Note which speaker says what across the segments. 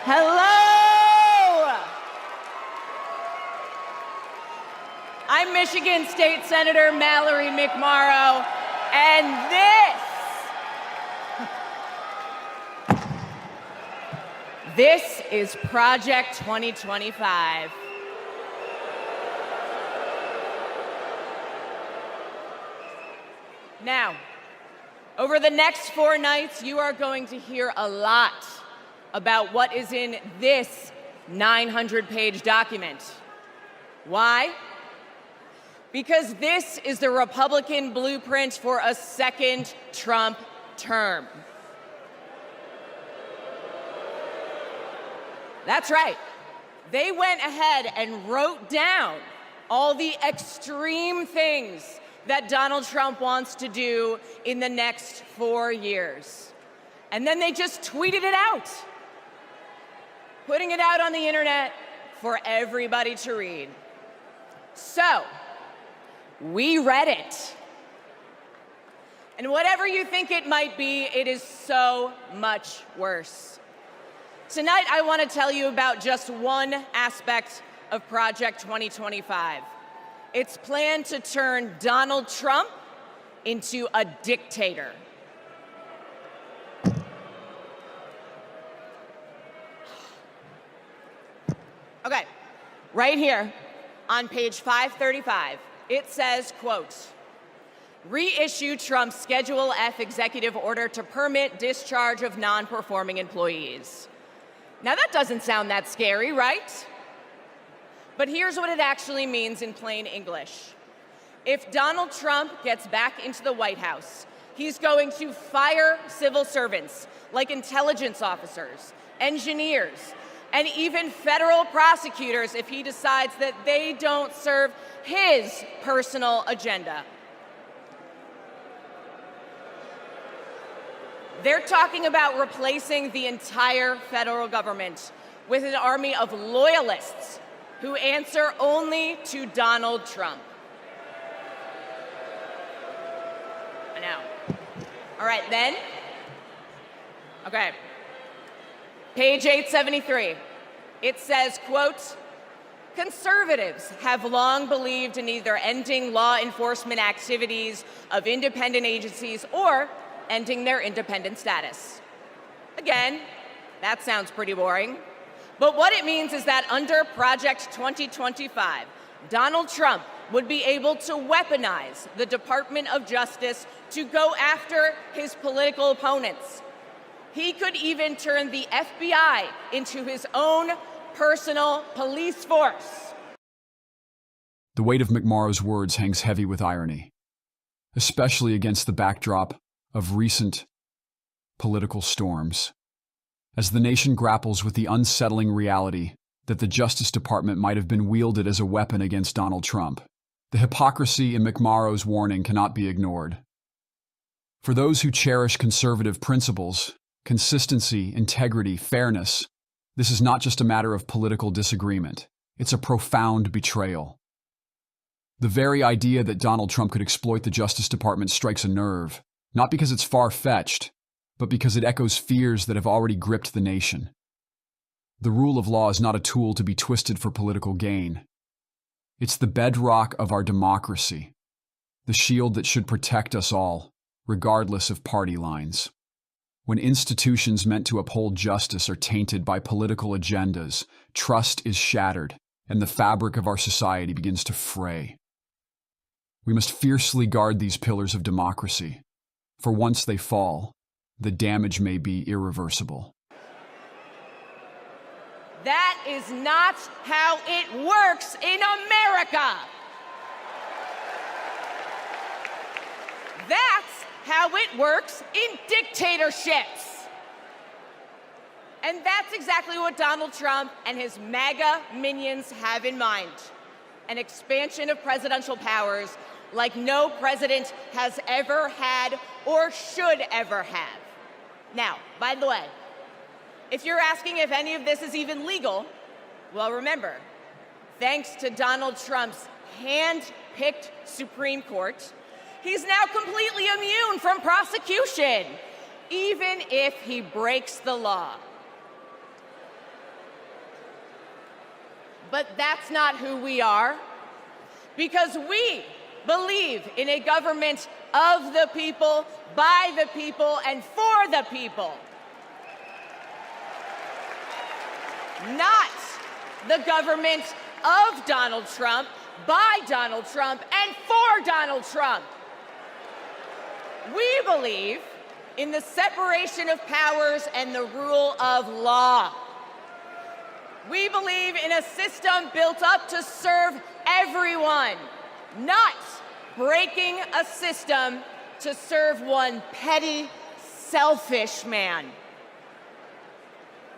Speaker 1: Hello! I'm Michigan State Senator Mallory McMorrow, and this is Project 2025. Now, over the next 4 nights, you are going to hear a lot about what is in this 900-page document. Why? Because this is the Republican blueprint for a second Trump term. That's right. They went ahead and wrote down all the extreme things that Donald Trump wants to do in the next 4 years. And then they just tweeted it out, putting it out on the internet for everybody to read. So, we read it. And whatever you think it might be, it is so much worse. Tonight, I want to tell you about just one aspect of Project 2025. Its plan to turn Donald Trump into a dictator. Okay, right here on page 535, it says, quote, reissue Trump's Schedule F executive order to permit discharge of non-performing employees. Now that doesn't sound that scary, right? But here's what it actually means in plain English. If Donald Trump gets back into the White House, he's going to fire civil servants like intelligence officers, engineers, and even federal prosecutors if he decides that they don't serve his personal agenda. They're talking about replacing the entire federal government with an army of loyalists who answer only to Donald Trump. I know. All right, then. Okay. Page 873. It says, quote, conservatives have long believed in either ending law enforcement activities of independent agencies or ending their independent status. Again, that sounds pretty boring. But what it means is that under Project 2025, Donald Trump would be able to weaponize the Department of Justice to go after his political opponents. He could even turn the FBI into his own personal police force.
Speaker 2: The weight of McMorrow's words hangs heavy with irony, especially against the backdrop of recent political storms. As the nation grapples with the unsettling reality that the Justice Department might have been wielded as a weapon against Donald Trump, the hypocrisy in McMorrow's warning cannot be ignored. For those who cherish conservative principles, consistency, integrity, fairness, this is not just a matter of political disagreement. It's a profound betrayal. The very idea that Donald Trump could exploit the Justice Department strikes a nerve, not because it's far-fetched, but because it echoes fears that have already gripped the nation. The rule of law is not a tool to be twisted for political gain. It's the bedrock of our democracy, the shield that should protect us all, regardless of party lines. When institutions meant to uphold justice are tainted by political agendas, trust is shattered, and the fabric of our society begins to fray. We must fiercely guard these pillars of democracy, for once they fall, the damage may be irreversible.
Speaker 1: That is not how it works in America. That's how it works in dictatorships. And that's exactly what Donald Trump and his MAGA minions have in mind. An expansion of presidential powers like no president has ever had or should ever have. Now, by the way, if you're asking if any of this is even legal, well, remember, thanks to Donald Trump's hand-picked Supreme Court, he's now completely immune from prosecution, even if he breaks the law. But that's not who we are, because we believe in a government of the people, by the people, and for the people. Not the government of Donald Trump, by Donald Trump, and for Donald Trump. We believe in the separation of powers and the rule of law. We believe in a system built up to serve everyone, not breaking a system to serve one petty, selfish man.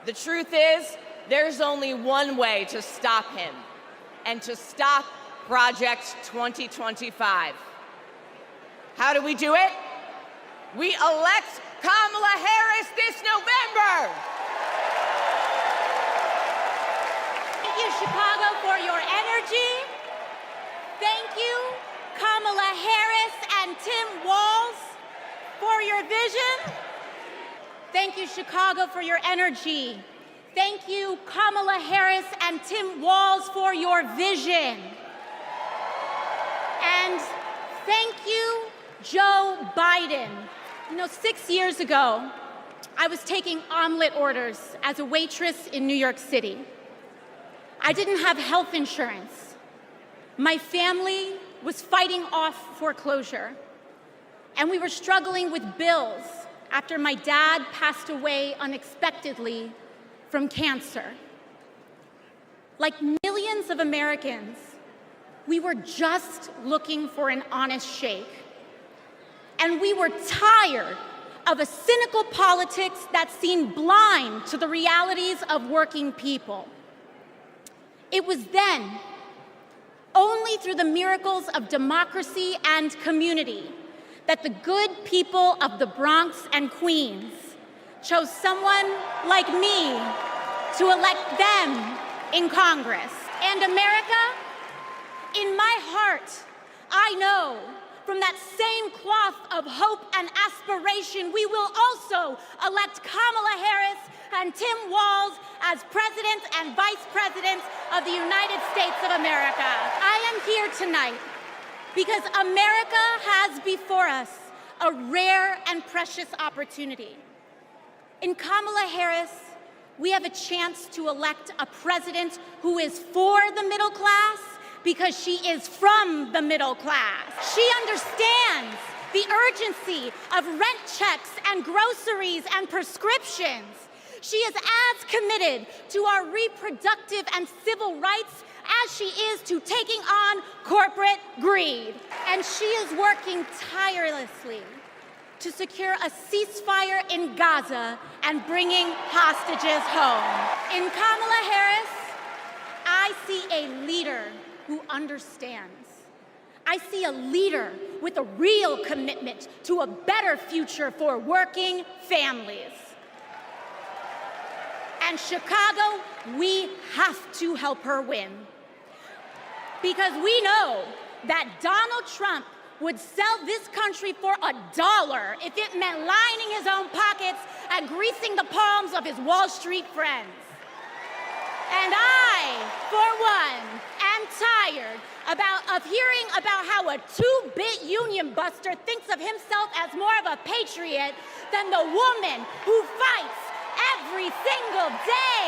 Speaker 1: The truth is, there's only one way to stop him, and to stop Project 2025. How do we do it? We elect Kamala Harris this November.
Speaker 3: Thank you, Chicago, for your energy. Thank you, Kamala Harris and Tim Walz, for your vision. Thank you, Chicago, for your energy. Thank you, Kamala Harris and Tim Walz, for your vision. And thank you, Joe Biden. 6 years ago, I was taking omelet orders as a waitress in New York City. I didn't have health insurance. My family was fighting off foreclosure, and we were struggling with bills after my dad passed away unexpectedly from cancer. Like millions of Americans, we were just looking for an honest shake. And we were tired of a cynical politics that seemed blind to the realities of working people. It was then, only through the miracles of democracy and community, that the good people of the Bronx and Queens chose someone like me to elect them in Congress. And America, in my heart, I know from that same cloth of hope and aspiration, we will also elect Kamala Harris and Tim Walz as President and Vice President of the United States of America. I am here tonight because America has before us a rare and precious opportunity. In Kamala Harris, we have a chance to elect a president who is for the middle class because she is from the middle class. She understands the urgency of rent checks and groceries and prescriptions. She is as committed to our reproductive and civil rights as she is to taking on corporate greed. And she is working tirelessly to secure a ceasefire in Gaza and bringing hostages home. In Kamala Harris, I see a leader who understands. I see a leader with a real commitment to a better future for working families. And Chicago, we have to help her win. Because we know that Donald Trump would sell this country for $1 if it meant lining his own pockets and greasing the palms of his Wall Street friends. And I, for one, am tired of hearing about how a two-bit union buster thinks of himself as more of a patriot than the woman who fights every single day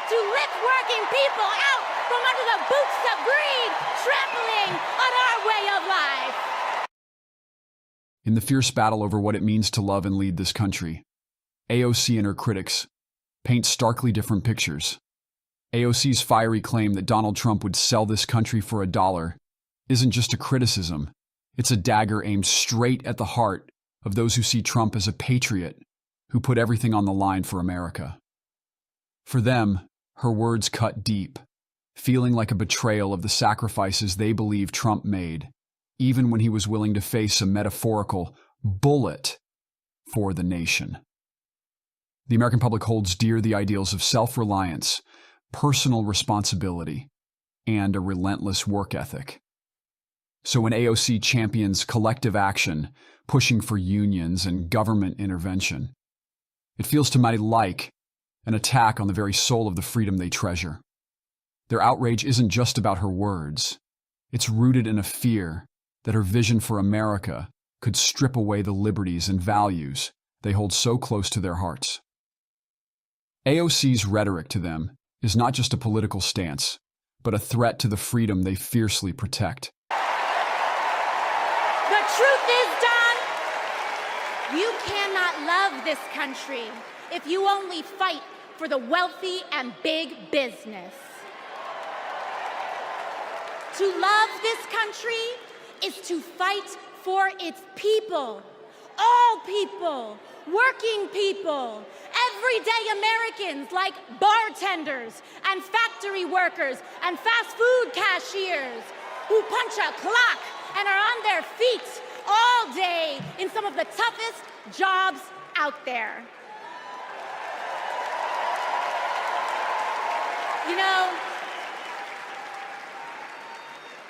Speaker 3: to lift working people out from under the boots of greed, trampling on our way of life.
Speaker 2: In the fierce battle over what it means to love and lead this country, AOC and her critics paint starkly different pictures. AOC's fiery claim that Donald Trump would sell this country for $1 isn't just a criticism, it's a dagger aimed straight at the heart of those who see Trump as a patriot who put everything on the line for America. For them, her words cut deep, feeling like a betrayal of the sacrifices they believe Trump made, even when he was willing to face a metaphorical bullet for the nation. The American public holds dear the ideals of self-reliance, personal responsibility, and a relentless work ethic. So when AOC champions collective action, pushing for unions and government intervention, it feels to many like an attack on the very soul of the freedom they treasure. Their outrage isn't just about her words. It's rooted in a fear that her vision for America could strip away the liberties and values they hold so close to their hearts. AOC's rhetoric to them is not just a political stance, but a threat to the freedom they fiercely protect.
Speaker 3: The truth is, Don, you cannot love this country if you only fight for the wealthy and big business. To love this country is to fight for its people, all people, working people, everyday Americans like bartenders and factory workers and fast food cashiers who punch a clock and are on their feet all day in some of the toughest jobs out there. You know,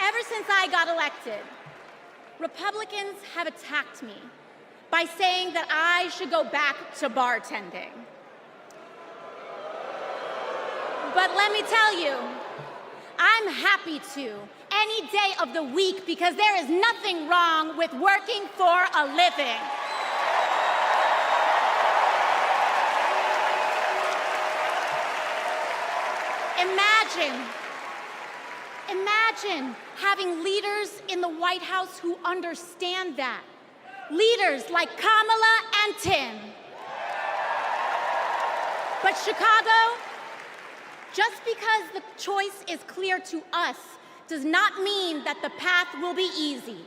Speaker 3: ever since I got elected, Republicans have attacked me by saying that I should go back to bartending. But let me tell you, I'm happy to any day of the week because there is nothing wrong with working for a living. Imagine having leaders in the White House who understand that. Leaders like Kamala and Tim. But Chicago, just because the choice is clear to us does not mean that the path will be easy.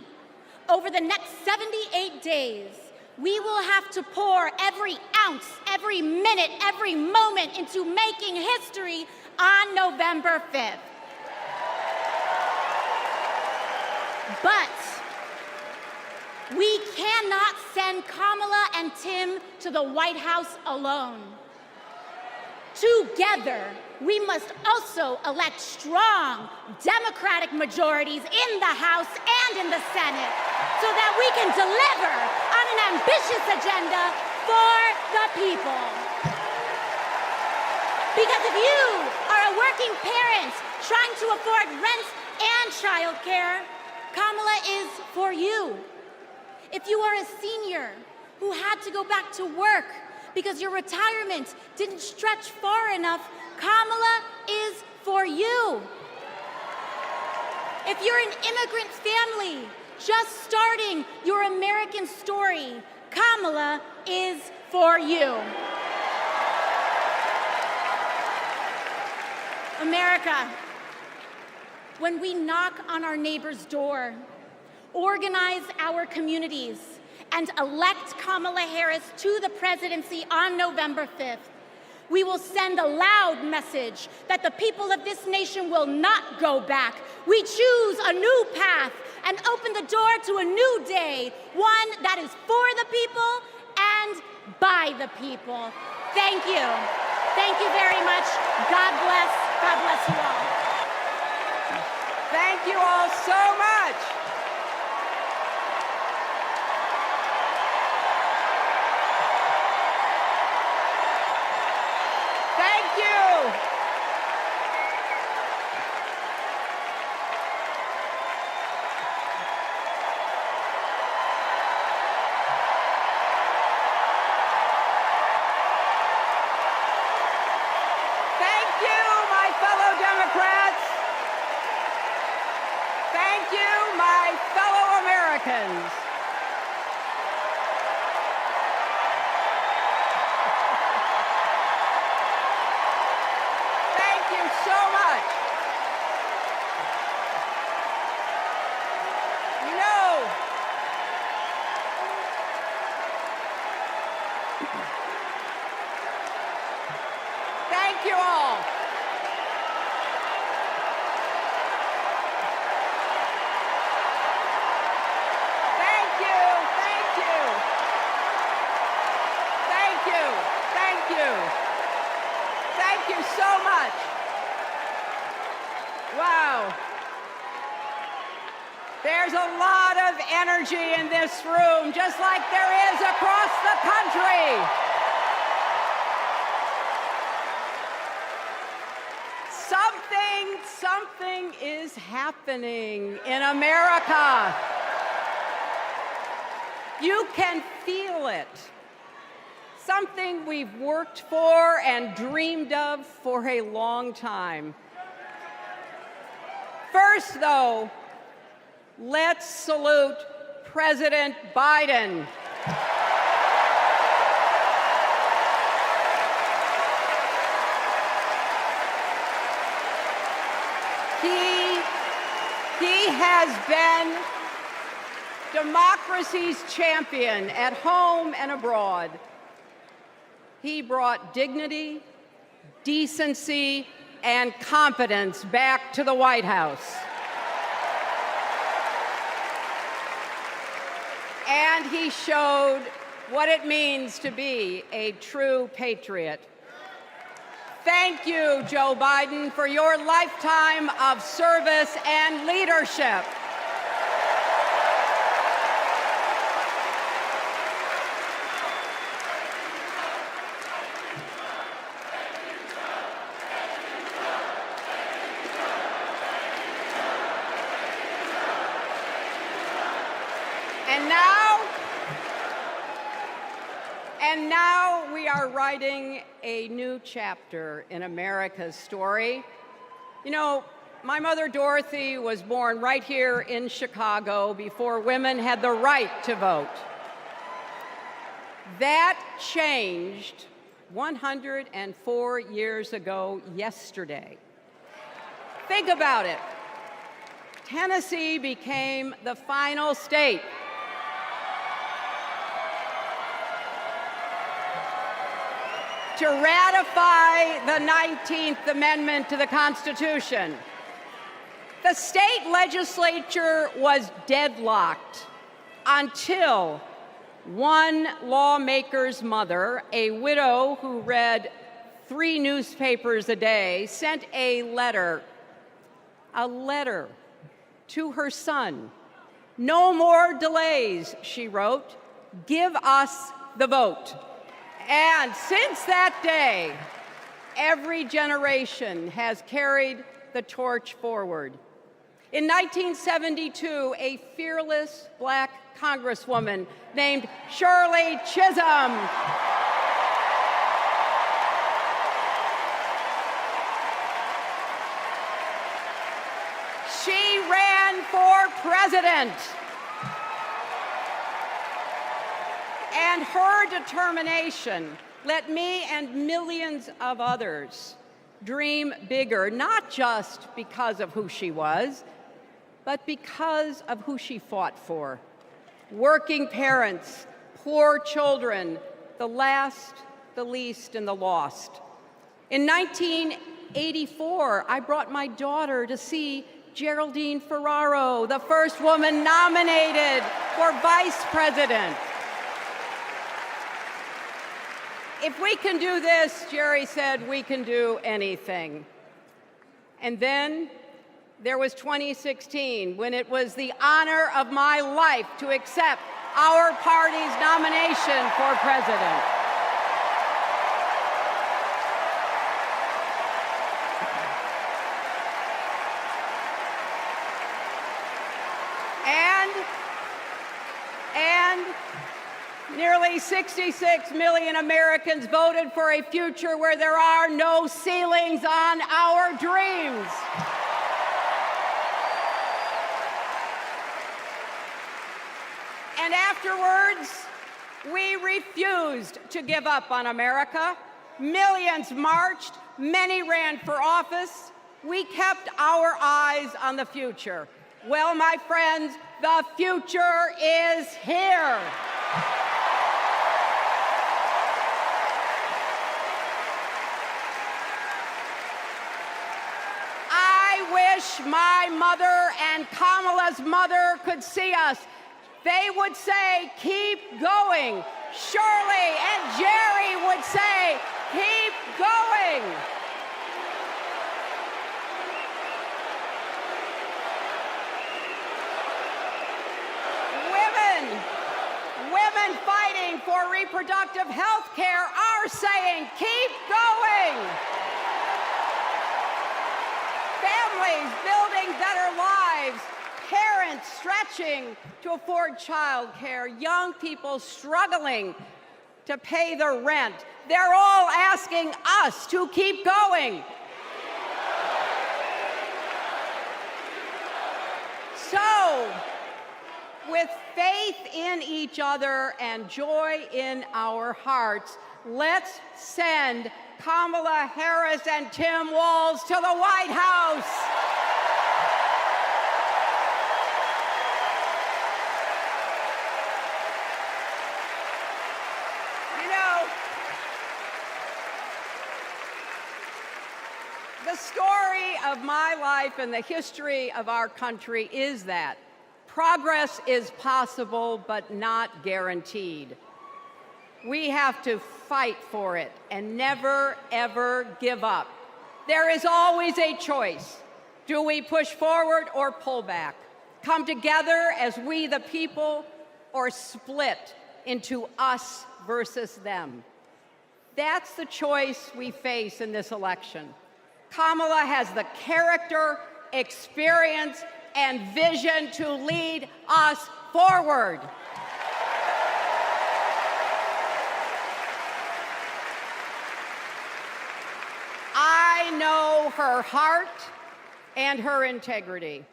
Speaker 3: Over the next 78 days, we will have to pour every ounce, every minute, every moment into making history on November 5th. But we cannot send Kamala and Tim to the White House alone. Together, we must also elect strong Democratic majorities in the House and in the Senate so that we can deliver on an ambitious agenda for the people. Because if you are a working parent trying to afford rent and childcare, Kamala is for you. If you are a senior who had to go back to work because your retirement didn't stretch far enough, Kamala is for you. If you're an immigrant family just starting your American story, Kamala is for you. America, when we knock on our neighbor's door, organize our communities, and elect Kamala Harris to the presidency on November 5th, we will send a loud message that the people of this nation will not go back. We choose a new path and open the door to a new day, one that is for the people and by the people. Thank you. Thank you very much. God bless. God bless you all.
Speaker 4: Thank you all so much. Thank you. Thank you, my fellow Democrats. Thank you, my fellow Americans. Thank you so much. You know, thank you all. Thank you so much. Wow. There's a lot of energy in this room, just like there is across the country. Something something is happening in America. You can feel it. Something we've worked for and dreamed of for a long time. First, though, let's salute President Biden. He has been democracy's champion at home and abroad. He brought dignity, decency, and competence back to the White House. And he showed what it means to be a true patriot. Thank you, Joe Biden, for your lifetime of service and leadership. And now we are writing a new chapter in America's story. You know, my mother Dorothy was born right here in Chicago before women had the right to vote. That changed 104 years ago yesterday. Think about it. Tennessee became the final state to ratify the 19th Amendment to the Constitution. The state legislature was deadlocked until one lawmaker's mother, a widow who read 3 newspapers a day, sent a letter to her son. "No more delays," she wrote. "Give us the vote." And since that day, every generation has carried the torch forward. In 1972, a fearless black congresswoman named Shirley Chisholm she ran for president. And her determination let me and millions of others dream bigger, not just because of who she was, but because of who she fought for. Working parents, poor children, the last, the least, and the lost. In 1984, I brought my daughter to see Geraldine Ferraro, the first woman nominated for vice president. If we can do this, Jerry said, we can do anything. And then there was 2016, when it was the honor of my life to accept our party's nomination for president. And nearly 66 million Americans voted for a future where there are no ceilings on our dreams. And afterwards, we refused to give up on America. Millions marched, many ran for office. We kept our eyes on the future. Well, my friends, the future is here. I wish my mother and Kamala's mother could see us. They would say, keep going. Shirley and Jerry would say, keep going. Women fighting for reproductive health care are saying, keep going. families building better lives, parents stretching to afford childcare, young people struggling to pay their rent. They're all asking us to keep going. So, with faith in each other and joy in our hearts, let's send Kamala Harris and Tim Walz to the White House. You know, the story of my life and the history of our country is that progress is possible, but not guaranteed. We have to fight for it and never, ever give up. There is always a choice. Do we push forward or pull back? Come together as we the people, or split into us versus them? That's the choice we face in this election. Kamala has the character, experience, and vision to lead us forward. I know her heart and her integrity.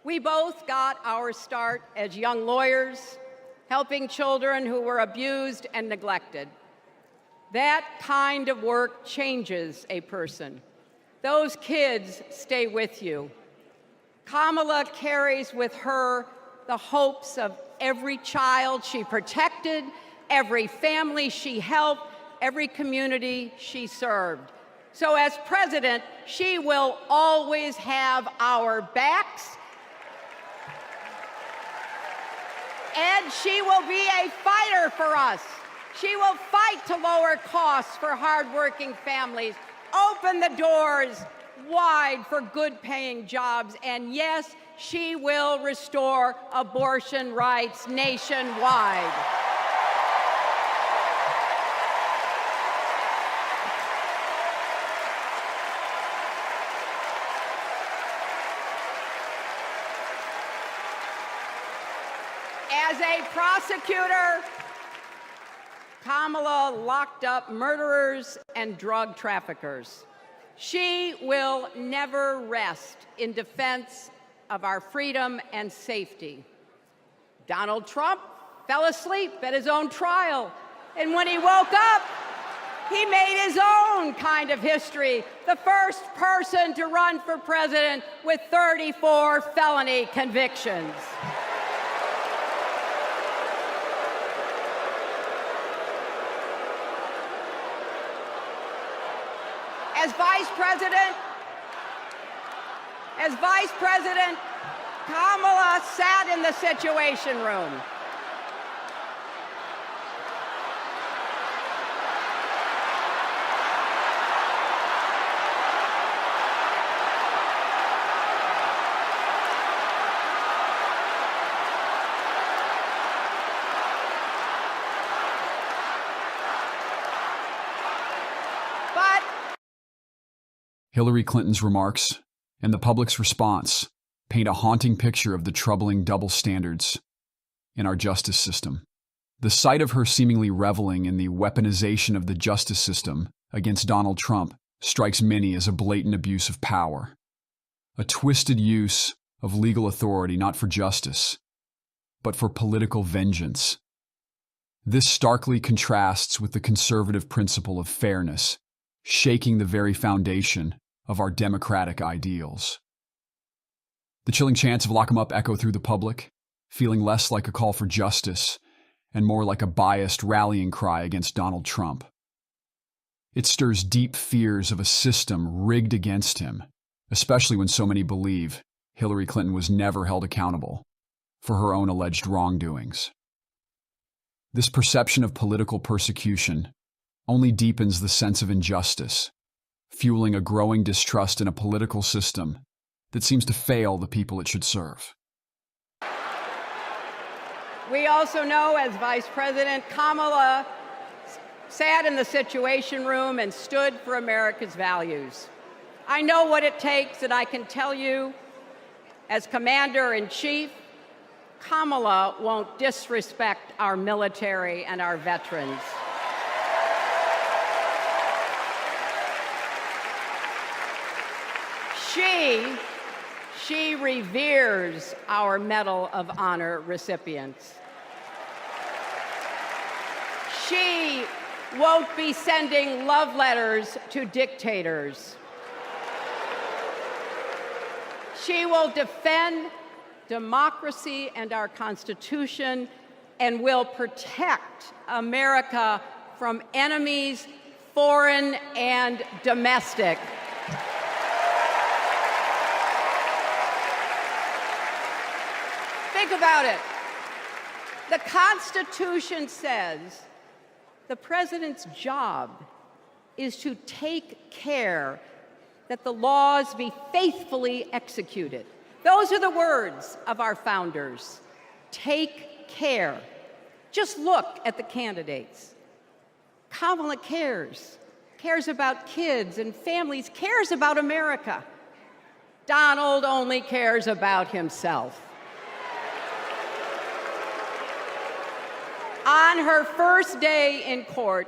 Speaker 4: We both got our start as young lawyers, helping children who were abused and neglected. That kind of work changes a person. Those kids stay with you. Kamala carries with her the hopes of every child she protected, every family she helped, every community she served. So as president, she will always have our backs, and she will be a fighter for us. She will fight to lower costs for hardworking families, open the doors wide for good-paying jobs, and yes, she will restore abortion rights nationwide. As a prosecutor, Kamala locked up murderers and drug traffickers. She will never rest in defense of our freedom and safety. Donald Trump fell asleep at his own trial, and when he woke up, he made his own kind of history, the first person to run for president with 34 felony convictions. As Vice President, Kamala sat in the Situation Room.
Speaker 2: Hillary Clinton's remarks and the public's response paint a haunting picture of the troubling double standards in our justice system. The sight of her seemingly reveling in the weaponization of the justice system against Donald Trump strikes many as a blatant abuse of power, a twisted use of legal authority not for justice, but for political vengeance. This starkly contrasts with the conservative principle of fairness, shaking the very foundation of our democratic ideals. The chilling chants of lock 'em up echo through the public, feeling less like a call for justice and more like a biased rallying cry against Donald Trump. It stirs deep fears of a system rigged against him, especially when so many believe Hillary Clinton was never held accountable for her own alleged wrongdoings. This perception of political persecution only deepens the sense of injustice, fueling a growing distrust in a political system that seems to fail the people it should serve.
Speaker 4: We also know, as Vice President, Kamala sat in the Situation Room and stood for America's values. I know what it takes, and I can tell you, as Commander-in-Chief, Kamala won't disrespect our military and our veterans. She reveres our Medal of Honor recipients. She won't be sending love letters to dictators. She will defend democracy and our Constitution and will protect America from enemies, foreign and domestic. Think about it. The Constitution says the president's job is to take care that the laws be faithfully executed. Those are the words of our founders. Take care. Just look at the candidates. Kamala cares about kids and families, cares about America. Donald only cares about himself. On her first day in court,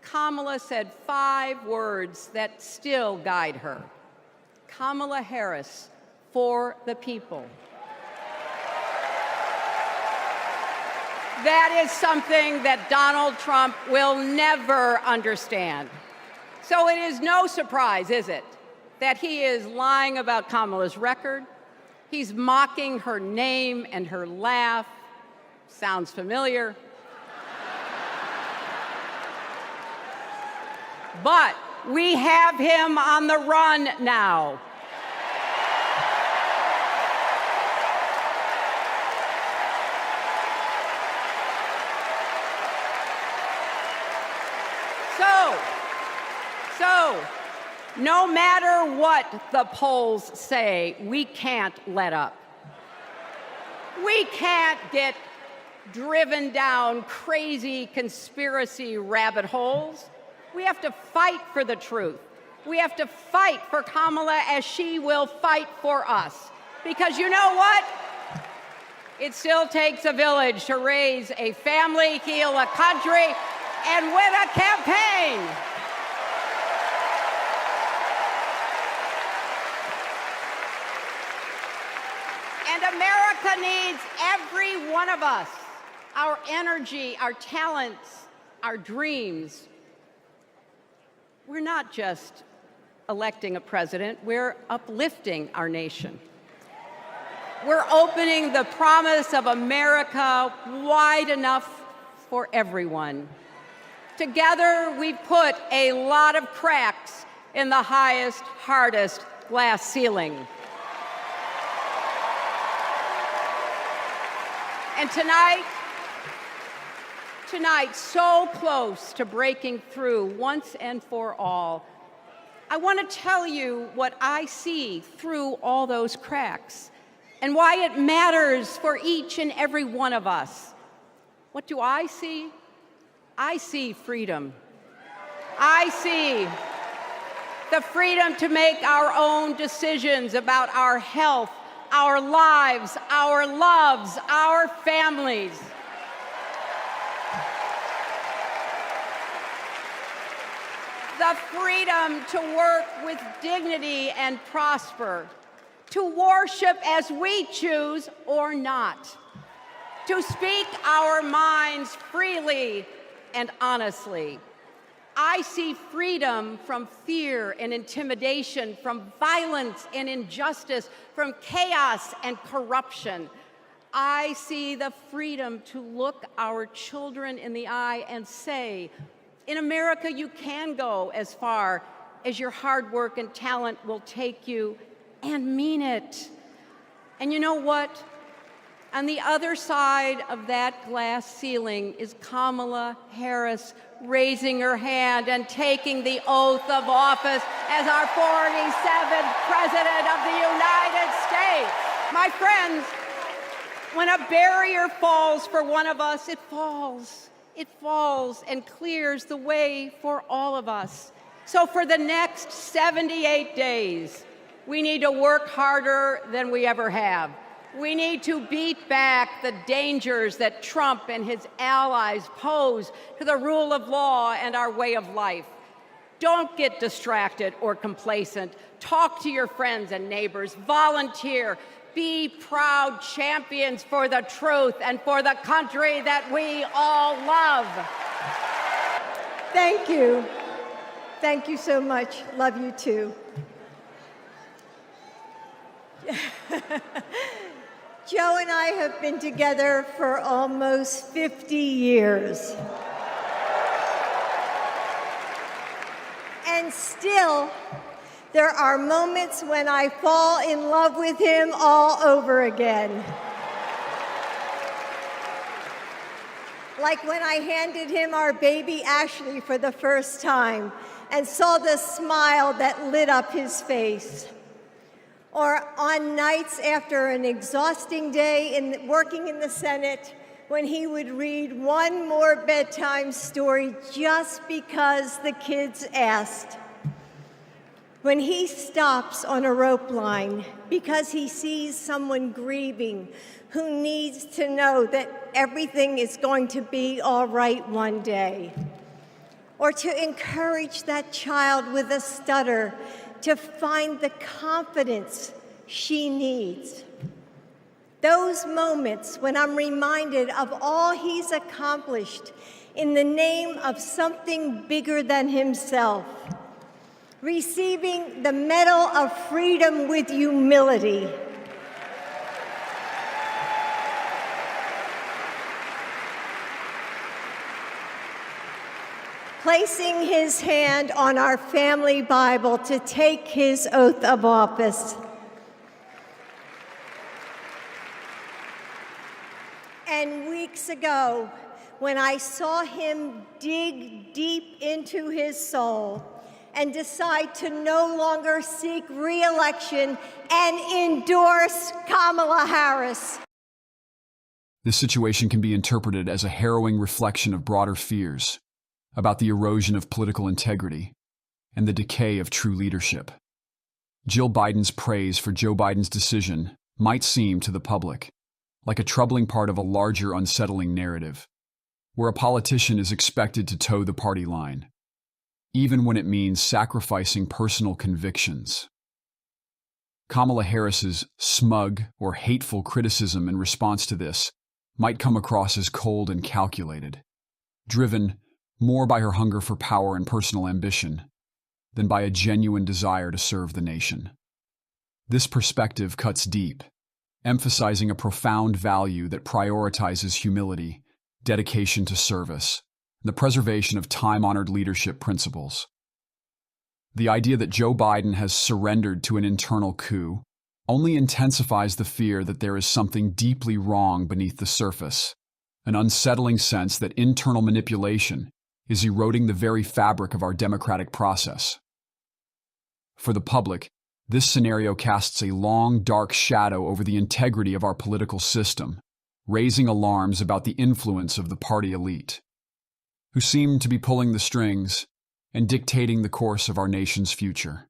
Speaker 4: Kamala said 5 words that still guide her. Kamala Harris, for the people. That is something that Donald Trump will never understand. So it is no surprise, is it, that he is lying about Kamala's record. He's mocking her name and her laugh. Sounds familiar. But we have him on the run now. So, no matter what the polls say, we can't let up. We can't get driven down crazy conspiracy rabbit holes. We have to fight for the truth. We have to fight for Kamala as she will fight for us. Because you know what? It still takes a village to raise a family, heal a country, and win a campaign. And America needs every one of us, our energy, our talents, our dreams. We're not just electing a president, we're uplifting our nation. We're opening the promise of America wide enough for everyone. Together, we've put a lot of cracks in the highest, hardest glass ceiling. And tonight, so close to breaking through once and for all, I want to tell you what I see through all those cracks and why it matters for each and every one of us. What do I see? I see freedom. I see the freedom to make our own decisions about our health, our lives, our loves, our families. The freedom to work with dignity and prosper, to worship as we choose or not, to speak our minds freely and honestly. I see freedom from fear and intimidation, from violence and injustice, from chaos and corruption. I see the freedom to look our children in the eye and say, in America, you can go as far as your hard work and talent will take you, and mean it. And you know what? On the other side of that glass ceiling is Kamala Harris raising her hand and taking the oath of office as our 47th President of the United States. My friends, when a barrier falls for one of us, it falls. It falls and clears the way for all of us. So for the next 78 days, we need to work harder than we ever have. We need to beat back the dangers that Trump and his allies pose to the rule of law and our way of life. Don't get distracted or complacent. Talk to your friends and neighbors. Volunteer. Be proud champions for the truth and for the country that we all love.
Speaker 5: Thank you. Thank you so much. Love you too. Joe and I have been together for almost 50 years. And still, there are moments when I fall in love with him all over again. Like when I handed him our baby Ashley for the first time and saw the smile that lit up his face. Or on nights after an exhausting day working in the Senate, when he would read one more bedtime story just because the kids asked. When he stops on a rope line because he sees someone grieving who needs to know that everything is going to be all right one day. Or to encourage that child with a stutter to find the confidence she needs. Those moments when I'm reminded of all he's accomplished in the name of something bigger than himself. Receiving the Medal of Freedom with humility. Placing his hand on our family Bible to take his oath of office. And weeks ago, when I saw him dig deep into his soul and decide to no longer seek re-election and endorse Kamala Harris.
Speaker 2: This situation can be interpreted as a harrowing reflection of broader fears about the erosion of political integrity and the decay of true leadership. Jill Biden's praise for Joe Biden's decision might seem to the public like a troubling part of a larger unsettling narrative, where a politician is expected to toe the party line, even when it means sacrificing personal convictions. Kamala Harris's smug or hateful criticism in response to this might come across as cold and calculated, driven more by her hunger for power and personal ambition than by a genuine desire to serve the nation. This perspective cuts deep, emphasizing a profound value that prioritizes humility, dedication to service, and the preservation of time-honored leadership principles. The idea that Joe Biden has surrendered to an internal coup only intensifies the fear that there is something deeply wrong beneath the surface, an unsettling sense that internal manipulation is eroding the very fabric of our democratic process. For the public, this scenario casts a long, dark shadow over the integrity of our political system, raising alarms about the influence of the party elite, who seem to be pulling the strings and dictating the course of our nation's future.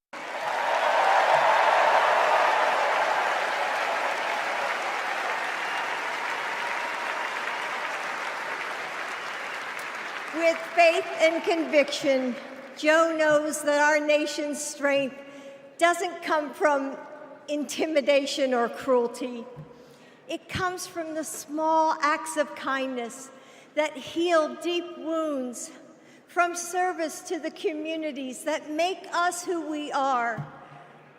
Speaker 5: With faith and conviction, Joe knows that our nation's strength doesn't come from intimidation or cruelty. It comes from the small acts of kindness that heal deep wounds, from service to the communities that make us who we are,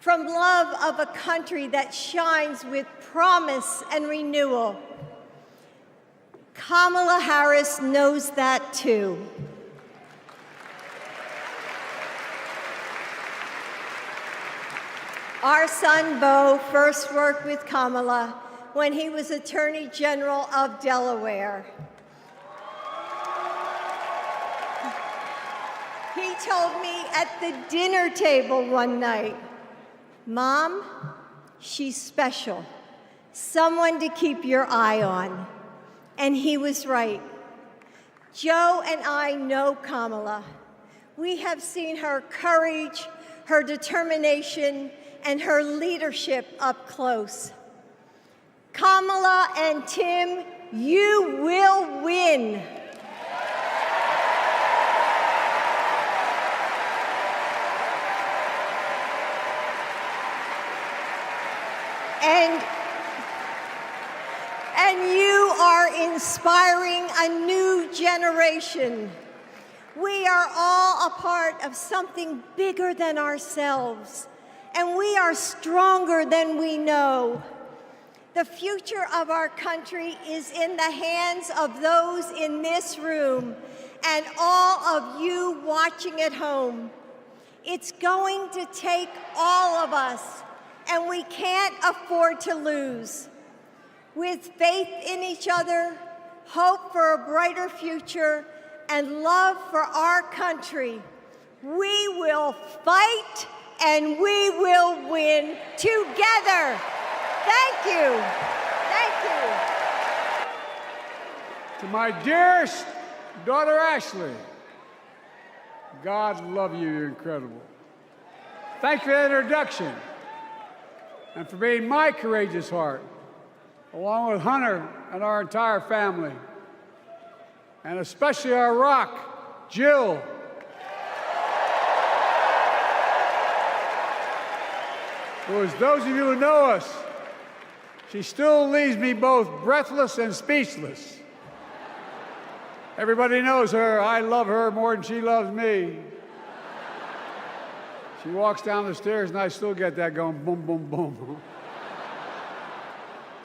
Speaker 5: from love of a country that shines with promise and renewal. Kamala Harris knows that too. Our son, Beau, first worked with Kamala when he was Attorney General of Delaware. He told me at the dinner table one night, "Mom, she's special, someone to keep your eye on." And he was right. Joe and I know Kamala. we have seen her courage, her determination, and her leadership up close. Kamala and Tim, you will win. And you are inspiring a new generation. We are all a part of something bigger than ourselves, and we are stronger than we know. The future of our country is in the hands of those in this room and all of you watching at home. It's going to take all of us, and we can't afford to lose. With faith in each other, hope for a brighter future, and love for our country, we will fight and we will win together. Thank you. Thank you.
Speaker 6: To my dearest daughter, Ashley, God love you, you're incredible. Thank you for that introduction and for being my courageous heart, along with Hunter and our entire family, and especially our rock, Jill. Who, as those of you who know us, she still leaves me both breathless and speechless. Everybody knows her. I love her more than she loves me. She walks down the stairs and I still get that going boom, boom, boom.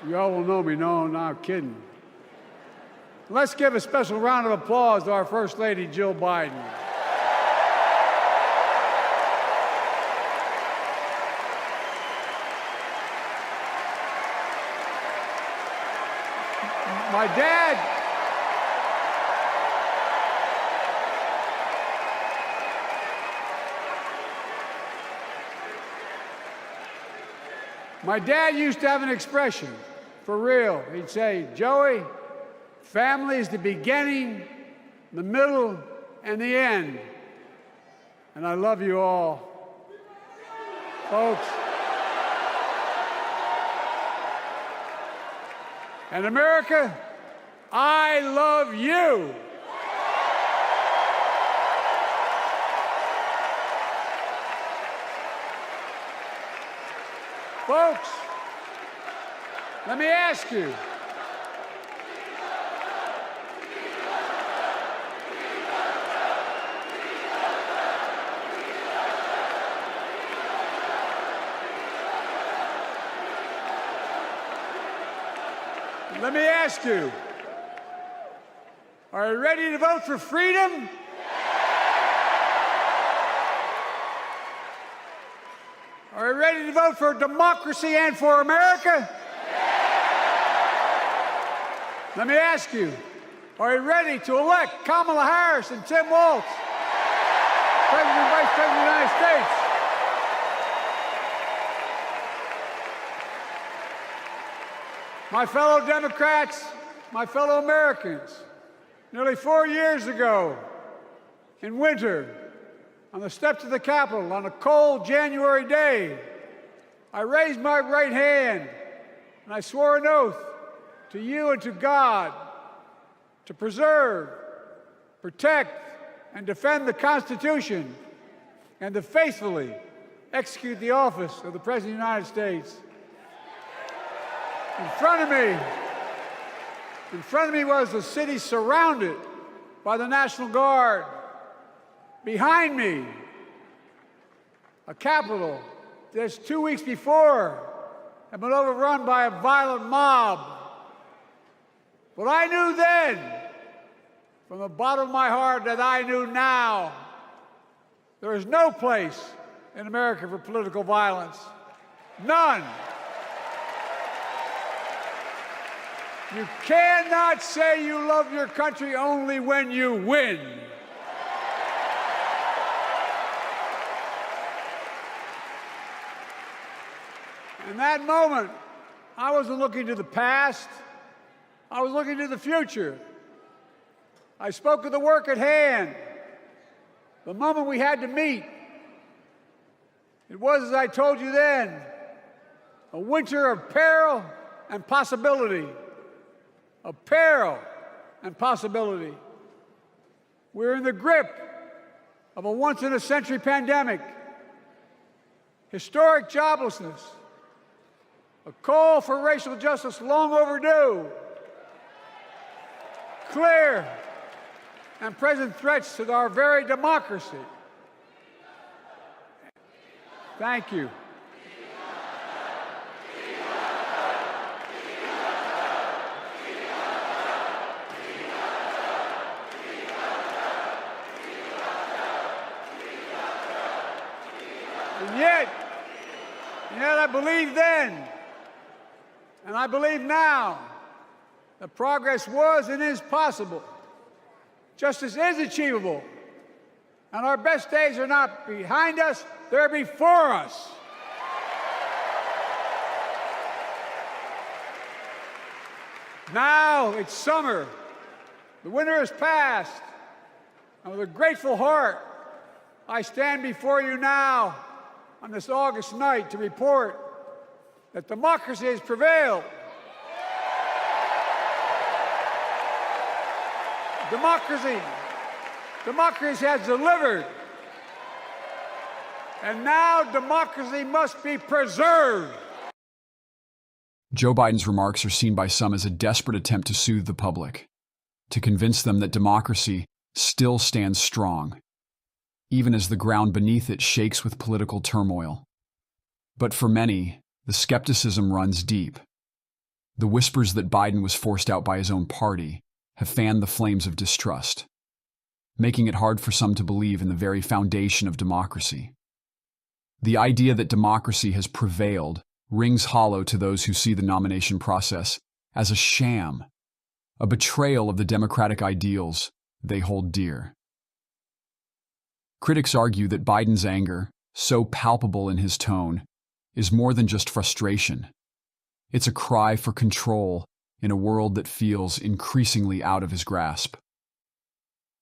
Speaker 6: You all will know me. No, I'm kidding. Let's give a special round of applause to our First Lady, Jill Biden. My dad used to have an expression, for real. He'd say, Joey, family is the beginning, the middle, and the end. And I love you all. Folks. And America, I love you. Folks, let me ask you. Let me ask you, are you ready to vote for freedom? Are you ready to vote for democracy and for America? Let me ask you, are you ready to elect Kamala Harris and Tim Walz, President and Vice President of the United States? My fellow Democrats, my fellow Americans, nearly 4 years ago, in winter, on the steps of the Capitol, on a cold January day, I raised my right hand and I swore an oath to you and to God to preserve, protect, and defend the Constitution and to faithfully execute the office of the President of the United States. In front of me was a city surrounded by the National Guard. Behind me, a Capitol that 2 weeks before had been overrun by a violent mob. But I knew then, from the bottom of my heart, that I knew now, there is no place in America for political violence. None. You cannot say you love your country only when you win. In that moment, I wasn't looking to the past. I was looking to the future. I spoke of the work at hand. The moment we had to meet, it was, as I told you then, a winter of peril and possibility. Of peril and possibility. We're in the grip of a once-in-a-century pandemic, historic joblessness, a call for racial justice long overdue, clear and present threats to our very democracy. Thank you. And yet I believed then, and I believe now, that progress was and is possible. Justice is achievable, and our best days are not behind us, they're before us. Now it's summer. The winter has passed, and with a grateful heart, I stand before you now on this August night to report that democracy has prevailed. Democracy has delivered. And now democracy must be preserved.
Speaker 2: Joe Biden's remarks are seen by some as a desperate attempt to soothe the public, to convince them that democracy still stands strong, even as the ground beneath it shakes with political turmoil. But for many, the skepticism runs deep. The whispers that Biden was forced out by his own party have fanned the flames of distrust, making it hard for some to believe in the very foundation of democracy. The idea that democracy has prevailed rings hollow to those who see the nomination process as a sham, a betrayal of the democratic ideals they hold dear. Critics argue that Biden's anger, so palpable in his tone, is more than just frustration. It's a cry for control in a world that feels increasingly out of his grasp.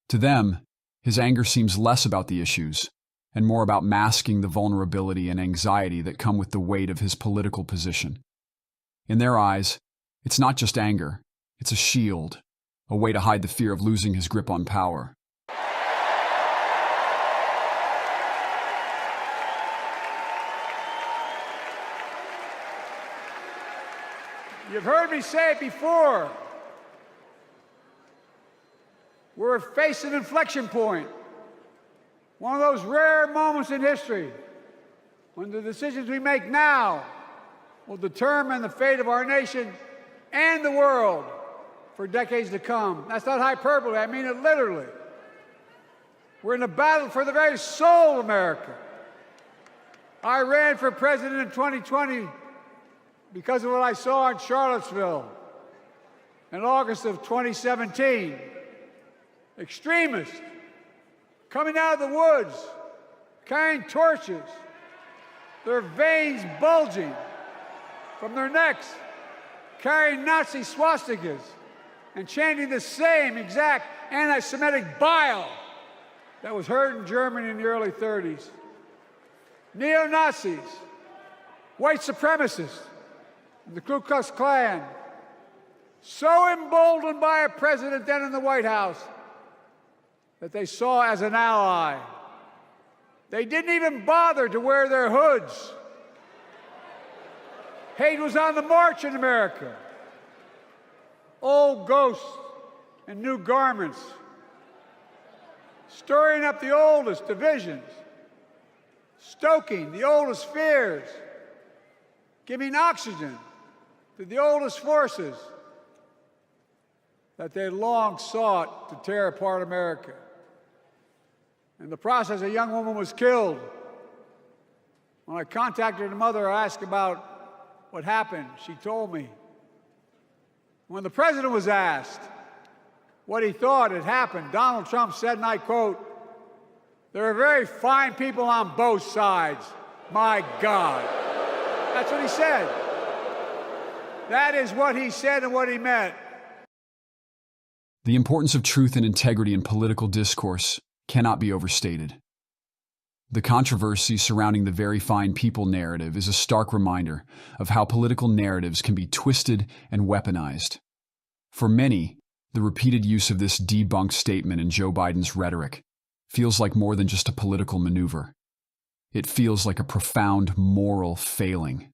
Speaker 2: To them, his anger seems less about the issues and more about masking the vulnerability and anxiety that come with the weight of his political position. In their eyes, it's not just anger, it's a shield, a way to hide the fear of losing his grip on power.
Speaker 6: You've heard me say it before. We're facing an inflection point. One of those rare moments in history when the decisions we make now will determine the fate of our nation and the world for decades to come. That's not hyperbole, I mean it literally. We're in a battle for the very soul of America. I ran for president in 2020 because of what I saw in Charlottesville in August of 2017. Extremists coming out of the woods, carrying torches, their veins bulging from their necks, carrying Nazi swastikas, and chanting the same exact anti-Semitic bile that was heard in Germany in the early 30s. Neo-Nazis, white supremacists, and the Ku Klux Klan, so emboldened by a president then in the White House that they saw as an ally. They didn't even bother to wear their hoods. Hate was on the march in America. Old ghosts in new garments, stirring up the oldest divisions, stoking the oldest fears, giving oxygen to the oldest forces that they long sought to tear apart America. In the process, a young woman was killed. When I contacted her mother, I asked about what happened. She told me. When the president was asked what he thought had happened, Donald Trump said, and I quote, "There are very fine people on both sides. My God." That's what he said. That is what he said and what he meant.
Speaker 2: The importance of truth and integrity in political discourse cannot be overstated. The controversy surrounding the very fine people narrative is a stark reminder of how political narratives can be twisted and weaponized. For many, the repeated use of this debunked statement in Joe Biden's rhetoric feels like more than just a political maneuver. It feels like a profound moral failing.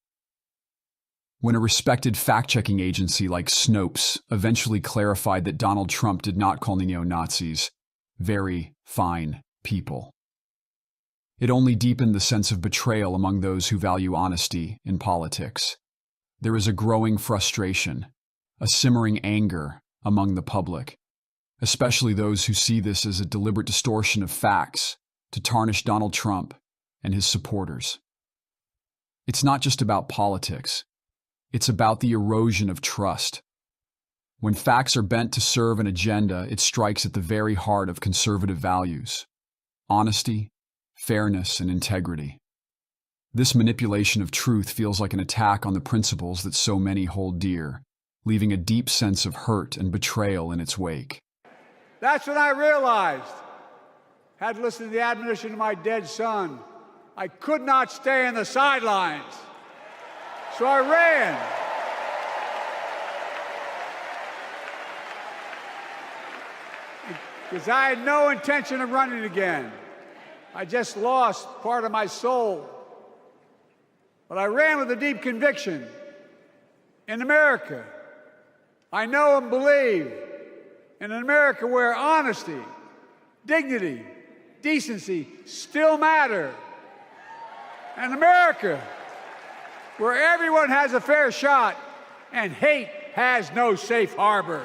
Speaker 2: When a respected fact-checking agency like Snopes eventually clarified that Donald Trump did not call neo-Nazis very fine people, it only deepened the sense of betrayal among those who value honesty in politics. There is a growing frustration, a simmering anger among the public, especially those who see this as a deliberate distortion of facts to tarnish Donald Trump and his supporters. It's not just about politics. It's about the erosion of trust. When facts are bent to serve an agenda, it strikes at the very heart of conservative values: honesty, fairness, and integrity. This manipulation of truth feels like an attack on the principles that so many hold dear, leaving a deep sense of hurt and betrayal in its wake.
Speaker 6: That's when I realized, had listened to the admonition of my dead son, I could not stay in the sidelines. So I ran. Because I had no intention of running again. I just lost part of my soul. But I ran with a deep conviction. In America, I know and believe in an America where honesty, dignity, decency still matter. An America where everyone has a fair shot and hate has no safe harbor.